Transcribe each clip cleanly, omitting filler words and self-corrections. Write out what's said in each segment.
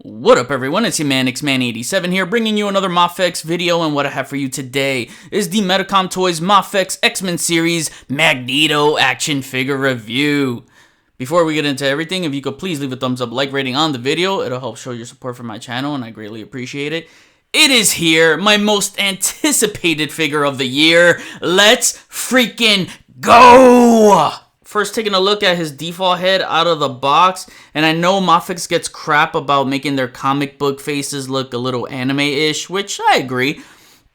What up everyone, it's your man XMan87 here, bringing you another Mafex video, and what I have for you today is the Metacom Toys Mafex X-Men series Magneto action figure review. Before we get into everything, if you could please leave a thumbs up, like rating on the video, it'll help show your support for my channel and I greatly appreciate it. It is here, my most anticipated figure of the year. Let's freaking go! First, taking a look at his default head out of the box, and I know Mafex gets crap about making their comic book faces look a little anime-ish, which I agree,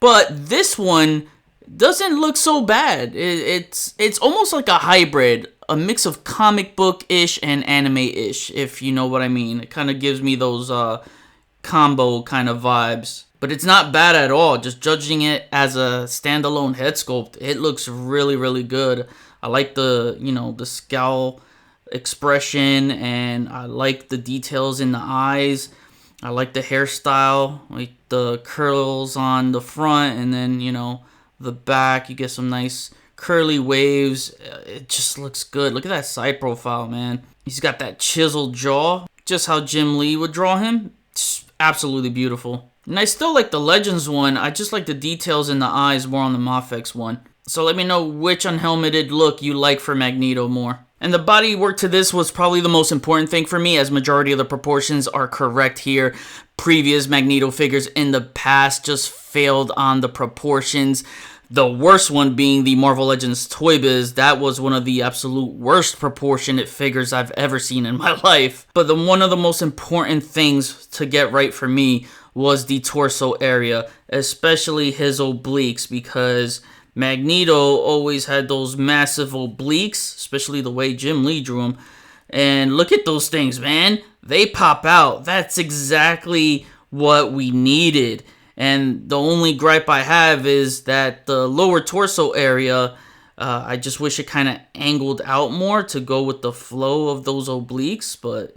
but this one doesn't look so bad. It's almost like a hybrid, a mix of comic book-ish and anime-ish, if you know what I mean. It kind of gives me those combo kind of vibes. But it's not bad at all. Just judging it as a standalone head sculpt, it looks really, really good. I like the, the scowl expression, and I like the details in the eyes. I like the hairstyle, like the curls on the front, and then, the back. You get some nice curly waves. It just looks good. Look at that side profile, man. He's got that chiseled jaw, just how Jim Lee would draw him. It's absolutely beautiful. And I still like the Legends one. I just like the details in the eyes more on the Mafex one. So let me know which unhelmeted look you like for Magneto more. And the body work to this was probably the most important thing for me, as majority of the proportions are correct here. Previous Magneto figures in the past just failed on the proportions. The worst one being the Marvel Legends Toy Biz. That was one of the absolute worst proportionate figures I've ever seen in my life. But one of the most important things to get right for me was the torso area, especially his obliques, because Magneto always had those massive obliques, especially the way Jim Lee drew them. And look at those things, man. They pop out. That's exactly what we needed. And the only gripe I have is that the lower torso area, I just wish it kind of angled out more to go with the flow of those obliques. But,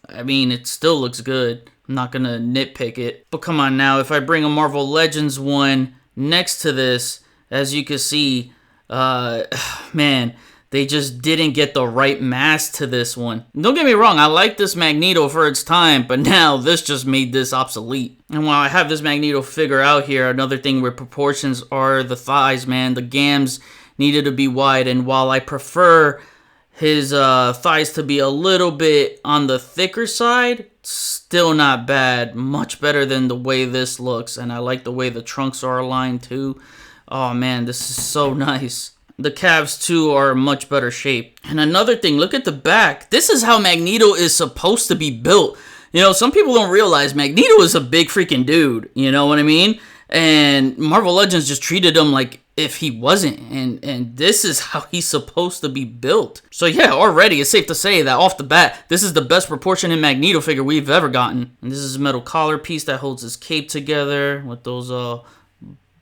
I mean, it still looks good. I'm not going to nitpick it. But come on now, if I bring a Marvel Legends one next to this, as you can see, man, they just didn't get the right mass to this one. Don't get me wrong, I like this Magneto for its time, but now this just made this obsolete. And while I have this Magneto figure out here, another thing with proportions are the thighs, man. The gams needed to be wide, and while I prefer his thighs to be a little bit on the thicker side, still not bad. Much better than the way this looks, and I like the way the trunks are aligned too. Oh man, this is so nice. The calves too are much better shape. And another thing, look at the back. This is how Magneto is supposed to be built. Some people don't realize Magneto is a big freaking dude. You know what I mean? And Marvel Legends just treated him like if he wasn't. And this is how he's supposed to be built. So yeah, already it's safe to say that off the bat, this is the best proportionate Magneto figure we've ever gotten. And this is a metal collar piece that holds his cape together with those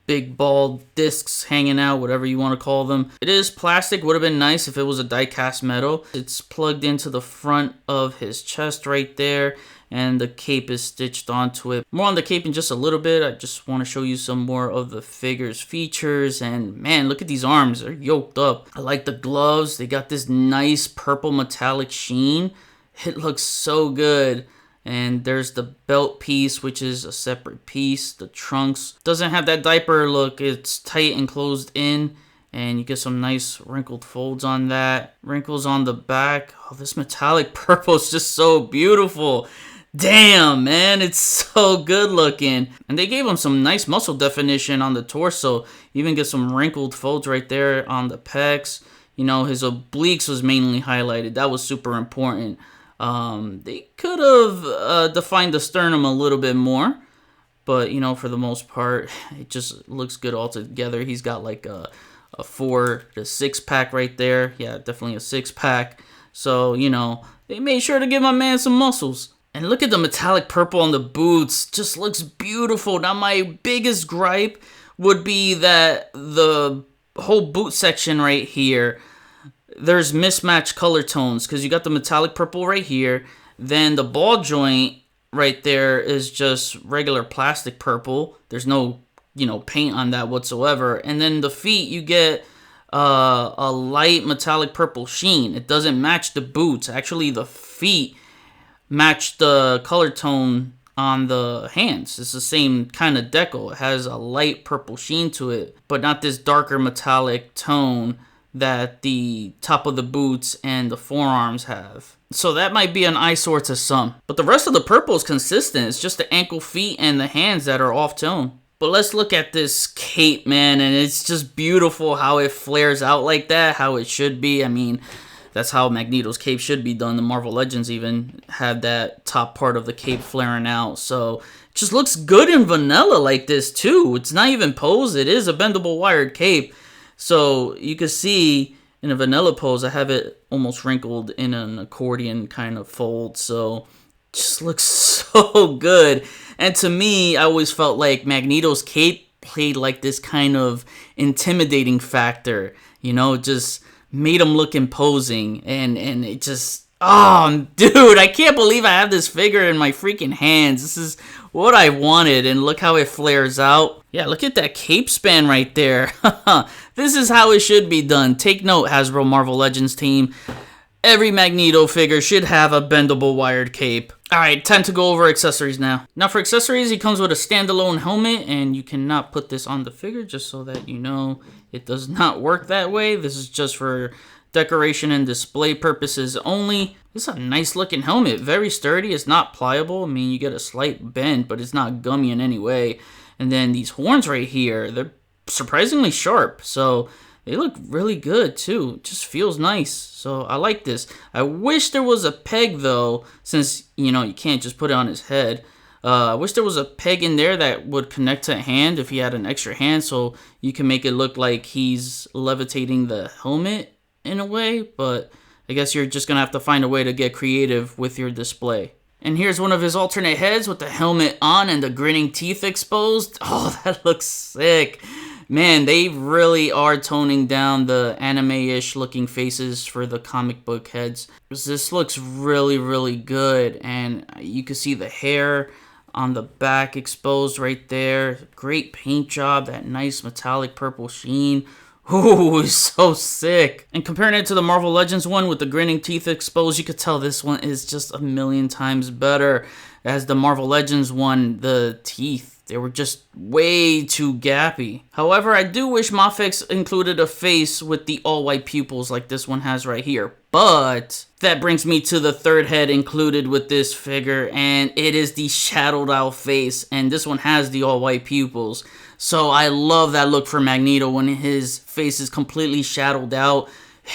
big bald discs hanging out, whatever you want to call them. It is plastic. Would have been nice if it was a die-cast metal. It's plugged into the front of his chest right there, and the cape is stitched onto it. More on the cape in just a little bit. I just want to show you some more of the figure's features, and man, look at these arms. They're yoked up. I like the gloves. They got this nice purple metallic sheen. It looks so good. And there's the belt piece, which is a separate piece. The trunks doesn't have that diaper look. It's tight and closed in. And you get some nice wrinkled folds on that. Wrinkles on the back. Oh, this metallic purple is just so beautiful. Damn, man. It's so good looking. And they gave him some nice muscle definition on the torso. You even get some wrinkled folds right there on the pecs. His obliques was mainly highlighted. That was super important. They could have defined the sternum a little bit more, but for the most part, it just looks good all together. He's got like a 4 to 6 pack right there. Yeah, definitely a 6 pack. So they made sure to give my man some muscles. And look at the metallic purple on the boots. Just looks beautiful. Now my biggest gripe would be that the whole boot section right here, there's mismatched color tones, because you got the metallic purple right here, then the ball joint right there is just regular plastic purple. There's no paint on that whatsoever. And then the feet, you get a light metallic purple sheen. It doesn't match the boots. Actually, the feet match the color tone on the hands. It's the same kind of decal. It has a light purple sheen to it, but not this darker metallic tone that the top of the boots and the forearms have. So that might be an eyesore to some. But the rest of the purple is consistent. It's just the ankle, feet, and the hands that are off tone. But let's look at this cape, man, and it's just beautiful how it flares out like that, how it should be. I mean, that's how Magneto's cape should be done. The Marvel Legends even had that top part of the cape flaring out. So it just looks good in vanilla like this too. It's not even pose. It is a bendable wired cape. So you can see in a vanilla pose, I have it almost wrinkled in an accordion kind of fold. So it just looks so good. And to me, I always felt like Magneto's cape played like this kind of intimidating factor. You know, just made him look imposing. And it just, oh, dude, I can't believe I have this figure in my freaking hands. This is what I wanted. And look how it flares out. Yeah, look at that cape span right there. This is how it should be done. Take note, Hasbro Marvel Legends team. Every Magneto figure should have a bendable wired cape. Alright, time to go over accessories now. Now for accessories, he comes with a standalone helmet, and you cannot put this on the figure, just so that you know it does not work that way. This is just for decoration and display purposes only. This is a nice looking helmet, very sturdy. It's not pliable. I mean, you get a slight bend, but it's not gummy in any way. And then these horns right here, they're surprisingly sharp, so they look really good too. It just feels nice, so I like this. I wish there was a peg though, since you know you can't just put it on his head. I wish there was a peg in there that would connect to a hand if he had an extra hand, so you can make it look like he's levitating the helmet in a way. But I guess you're just gonna have to find a way to get creative with your display. And here's one of his alternate heads with the helmet on and the grinning teeth exposed. Oh, that looks sick. Man, they really are toning down the anime-ish looking faces for the comic book heads. This looks really, really good. And you can see the hair on the back exposed right there. Great paint job, that nice metallic purple sheen. Ooh, it's so sick. And comparing it to the Marvel Legends one with the grinning teeth exposed, you could tell this one is just a million times better. As the Marvel Legends one, the teeth, they were just way too gappy. However, I do wish Mafex included a face with the all-white pupils like this one has right here. But that brings me to the third head included with this figure, and it is the shadowed out face, and this one has the all-white pupils. So I love that look for Magneto when his face is completely shadowed out.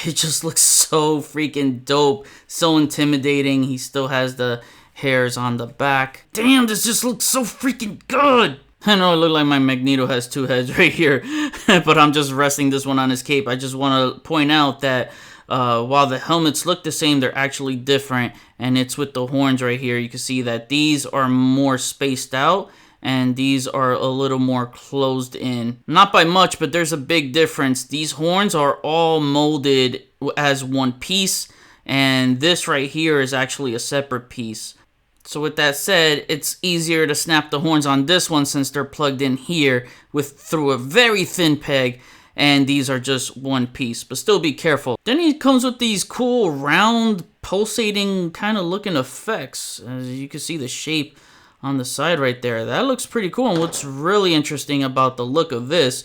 It just looks so freaking dope, so intimidating. He still has the hairs on the back. Damn, this just looks so freaking good. I know it looked like my Magneto has two heads right here, but I'm just resting this one on his cape. I just want to point out that while the helmets look the same, they're actually different, and it's with the horns right here. You can see that these are more spaced out, and these are a little more closed in. Not by much, but there's a big difference. These horns are all molded as one piece, and this right here is actually a separate piece. So with that said, it's easier to snap the horns on this one since they're plugged in here through a very thin peg, and these are just one piece, but still be careful. Then he comes with these cool round pulsating kind of looking effects. As you can see the shape on the side right there, that looks pretty cool. And what's really interesting about the look of this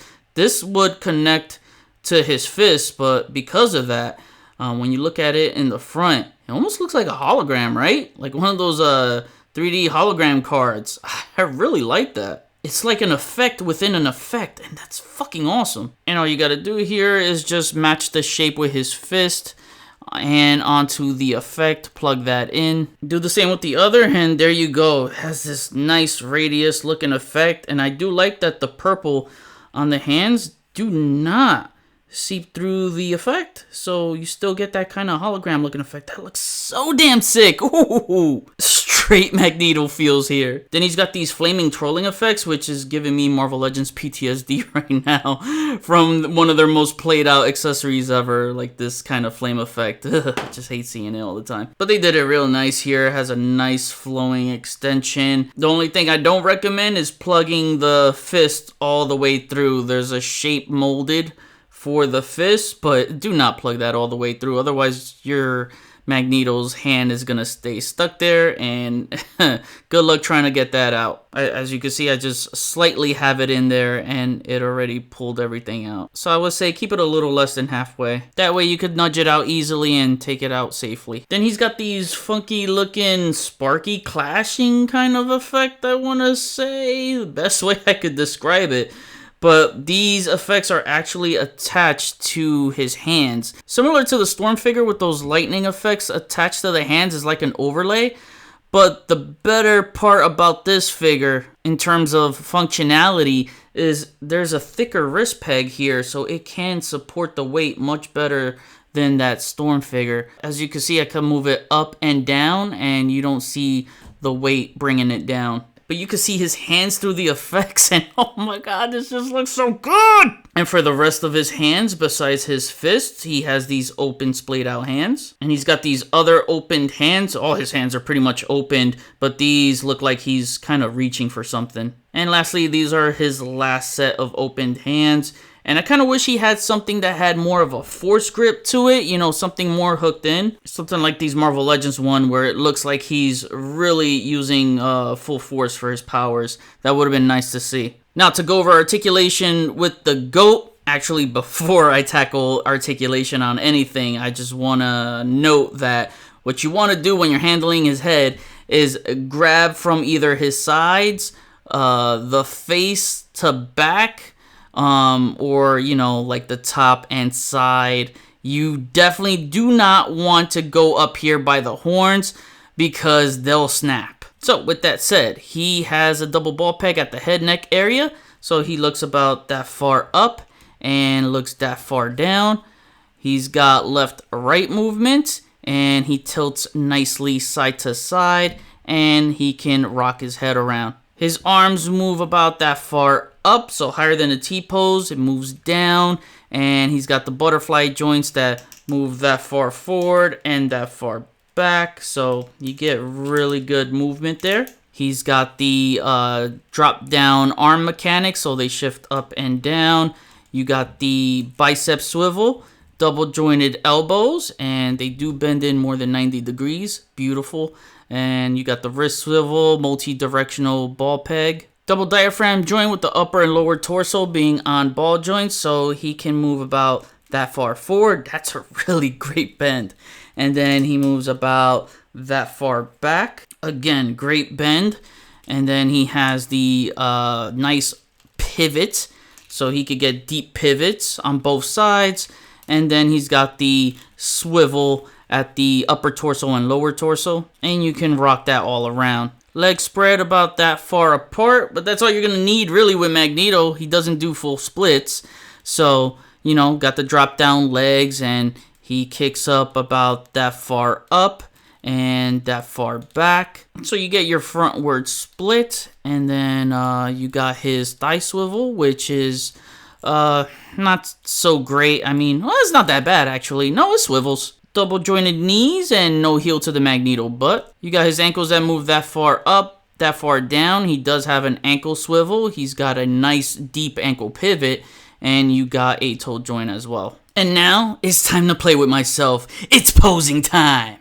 would connect to his fist, but because of that, when you look at it in the front, it almost looks like a hologram, right? Like one of those 3D hologram cards. I really like that. It's like an effect within an effect, and that's fucking awesome. And all you gotta do here is just match the shape with his fist and onto the effect, plug that in. Do the same with the other, and there you go. It has this nice radius looking effect, and I do like that the purple on the hands do not seep through the effect, so you still get that kind of hologram looking effect. That looks so damn sick. Ooh, straight Magneto feels here. Then he's got these flaming trolling effects, which is giving me Marvel Legends PTSD right now from one of their most played out accessories ever, like this kind of flame effect. I just hate seeing it all the time, but they did it real nice here. It has a nice flowing extension. The only thing I don't recommend is plugging the fist all the way through. There's a shape molded for the fist, but do not plug that all the way through, otherwise you're Magneto's hand is gonna stay stuck there, and good luck trying to get that out. As you can see, I just slightly have it in there and it already pulled everything out. So I would say keep it a little less than halfway. That way you could nudge it out easily and take it out safely. Then he's got these funky looking sparky clashing kind of effect, I want to say. The best way I could describe it. But these effects are actually attached to his hands. Similar to the Storm figure with those lightning effects attached to the hands is like an overlay. But the better part about this figure in terms of functionality is there's a thicker wrist peg here, so it can support the weight much better than that Storm figure. As you can see, I can move it up and down and you don't see the weight bringing it down. But you can see his hands through the effects, and oh my god, this just looks so good! And for the rest of his hands, besides his fists, he has these open, splayed out hands. And he's got these other opened hands. All his hands are pretty much opened, but these look like he's kind of reaching for something. And lastly, these are his last set of opened hands. And I kind of wish he had something that had more of a force grip to it, you know, something more hooked in. Something like these Marvel Legends one where it looks like he's really using full force for his powers. That would have been nice to see. Now to go over articulation with the GOAT. Actually, before I tackle articulation on anything, I just want to note that what you want to do when you're handling his head is grab from either his sides, the face to back, or, you know, like the top and side. You definitely do not want to go up here by the horns because they'll snap. So with that said, he has a double ball peg at the head neck area. So he looks about that far up and looks that far down. He's got left right movement and he tilts nicely side to side and he can rock his head around. His arms move about that far up, so higher than a T-pose. It moves down, and he's got the butterfly joints that move that far forward and that far back, so you get really good movement there. He's got the drop-down arm mechanics, so they shift up and down. You got the bicep swivel, double-jointed elbows, and they do bend in more than 90 degrees. Beautiful. And you got the wrist swivel, multi-directional ball peg. Double diaphragm joint with the upper and lower torso being on ball joints, so he can move about that far forward. That's a really great bend. And then he moves about that far back. Again, great bend. And then he has the nice pivot, so he could get deep pivots on both sides. And then he's got the swivel at the upper torso and lower torso, and you can rock that all around. Legs spread about that far apart, but that's all you're gonna need really with Magneto. He doesn't do full splits, so you know, got the drop down legs, and he kicks up about that far up and that far back, so you get your frontward split. And then you got his thigh swivel, which is not so great. I mean, well, it's not that bad actually. No, it swivels. Double jointed knees and no heel to the Magneto butt. You got his ankles that move that far up, that far down. He does have an ankle swivel. He's got a nice deep ankle pivot, and you got a toe joint as well. And now it's time to play with myself. It's posing time.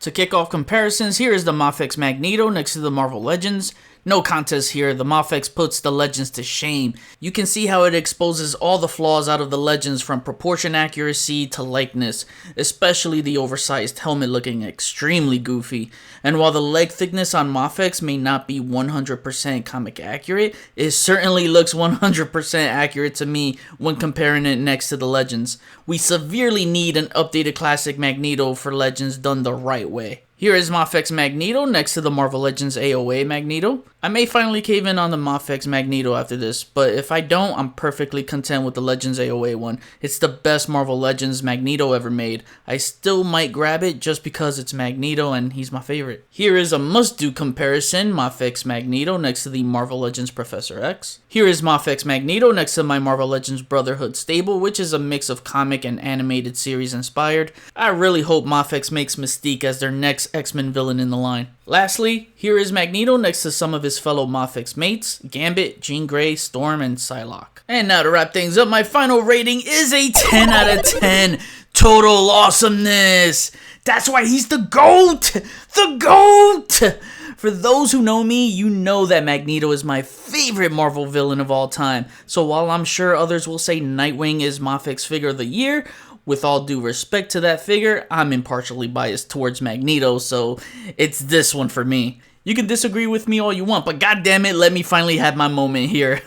To kick off comparisons, here is the Mafex Magneto next to the Marvel Legends. No contest here, the Mafex puts the Legends to shame. You can see how it exposes all the flaws out of the Legends, from proportion accuracy to likeness, especially the oversized helmet looking extremely goofy. And while the leg thickness on Mafex may not be 100% comic accurate, it certainly looks 100% accurate to me when comparing it next to the Legends. We severely need an updated classic Magneto for Legends done the right way. Here is Mafex Magneto next to the Marvel Legends AOA Magneto. I may finally cave in on the Mafex Magneto after this, but if I don't, I'm perfectly content with the Legends AOA one. It's the best Marvel Legends Magneto ever made. I still might grab it just because it's Magneto and he's my favorite. Here is a must-do comparison, Mafex Magneto next to the Marvel Legends Professor X. Here is Mafex Magneto next to my Marvel Legends Brotherhood stable, which is a mix of comic and animated series inspired. I really hope Mafex makes Mystique as their next X-Men villain in the line. Lastly, here is Magneto next to some of his fellow Mafex mates, Gambit, Jean Grey, Storm, and Psylocke. And now to wrap things up, my final rating is a 10 out of 10. Total awesomeness. That's why he's the GOAT! The GOAT! For those who know me, you know that Magneto is my favorite Marvel villain of all time. So while I'm sure others will say Nightwing is Mafex figure of the year, with all due respect to that figure, I'm impartially biased towards Magneto, so it's this one for me. You can disagree with me all you want, but goddammit, let me finally have my moment here.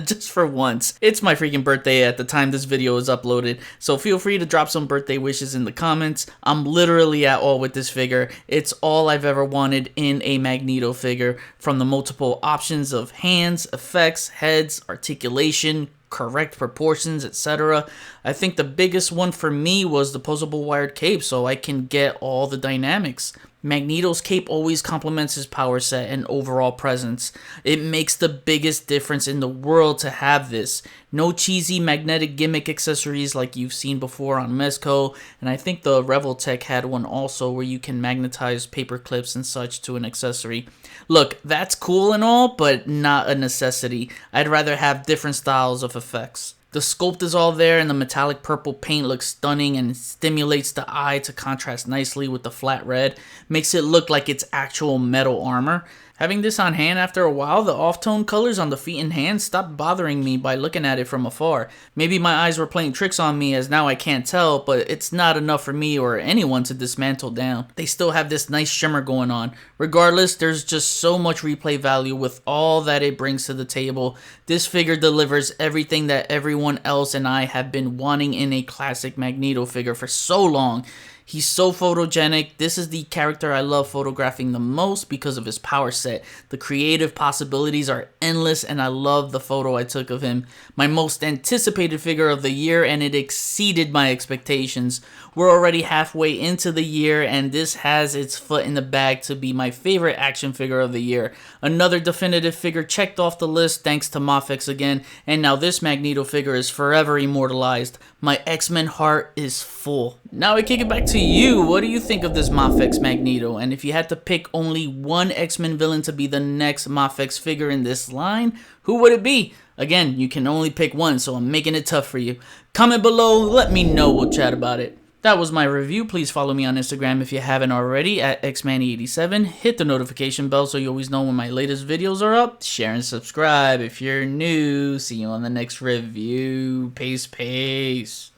Just for once. It's my freaking birthday at the time this video is uploaded, so feel free to drop some birthday wishes in the comments. I'm literally at all with this figure. It's all I've ever wanted in a Magneto figure, from the multiple options of hands, effects, heads, articulation, correct proportions, etc. I think the biggest one for me was the posable wired cape, so I can get all the dynamics. Magneto's cape always complements his power set and overall presence. It makes the biggest difference in the world to have this. No cheesy magnetic gimmick accessories like you've seen before on Mezco, and I think the Revoltech had one also where you can magnetize paper clips and such to an accessory. Look, that's cool and all, but not a necessity. I'd rather have different styles of effects. The sculpt is all there, and the metallic purple paint looks stunning and stimulates the eye to contrast nicely with the flat red. Makes it look like it's actual metal armor. Having this on hand after a while, the off-tone colors on the feet and hands stopped bothering me by looking at it from afar. Maybe my eyes were playing tricks on me, as now I can't tell, but it's not enough for me or anyone to dismantle down. They still have this nice shimmer going on. Regardless, there's just so much replay value with all that it brings to the table. This figure delivers everything that everyone else and I have been wanting in a classic Magneto figure for so long. He's so photogenic. This is the character I love photographing the most because of his power set. The creative possibilities are endless, and I love the photo I took of him. My most anticipated figure of the year, and it exceeded my expectations. We're already halfway into the year, and this has its foot in the bag to be my favorite action figure of the year. Another definitive figure checked off the list thanks to Mafex again, and now this Magneto figure is forever immortalized. My X-Men heart is full. Now I kick it back to you. What do you think of this Mafex Magneto? And if you had to pick only one X-Men villain to be the next Mafex figure in this line, who would it be? Again, you can only pick one, so I'm making it tough for you. Comment below, let me know, we'll chat about it. That was my review. Please follow me on Instagram if you haven't already at xmanny87. Hit the notification bell so you always know when my latest videos are up. Share and subscribe if you're new. See you on the next review. Peace, peace.